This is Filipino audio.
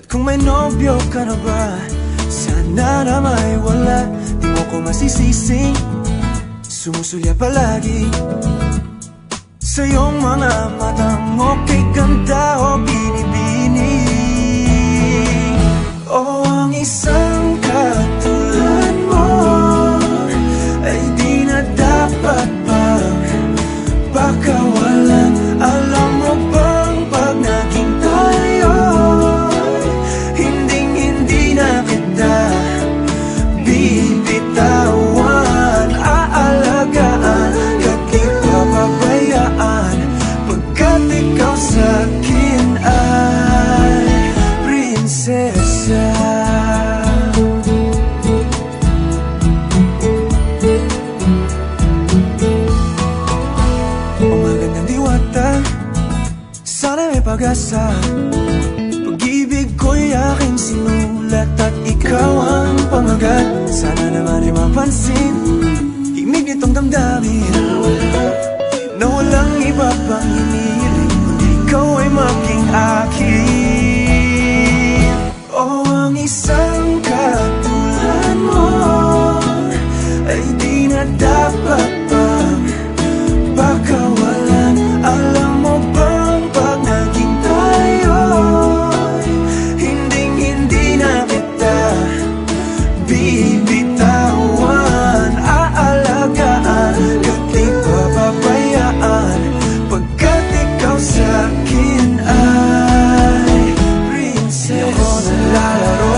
Kung may nobyo ka na ba, sana na may wala. Di mo ko masisising sumusulya palagi sa iyong mga matang okay ganda o binibini. O ang isang katulad mo ay di na dapat pakawalan. Alam mo bang pag naging tayo, hindi na kita bibitawan. Aalagaan at di papabayaan, pagkat ikaw sa'kin ay prinsesa. Sana may pag-asa, pag-ibig ko'y aking sinulat at ikaw ang pamagat. Sana naman ay mapansin himig nitong damdamin na walang iba pang hinihiling kundi ikaw ay maging akin. O ang isang katulad mo ay di na dapat pang pakawalan. Alam mo bang pag naging tayo, hindi na kita bibitawan. Aalagaan at di papabayaan, pagkat ikaw sa'kin ay prinsesa. Di ako naglalaro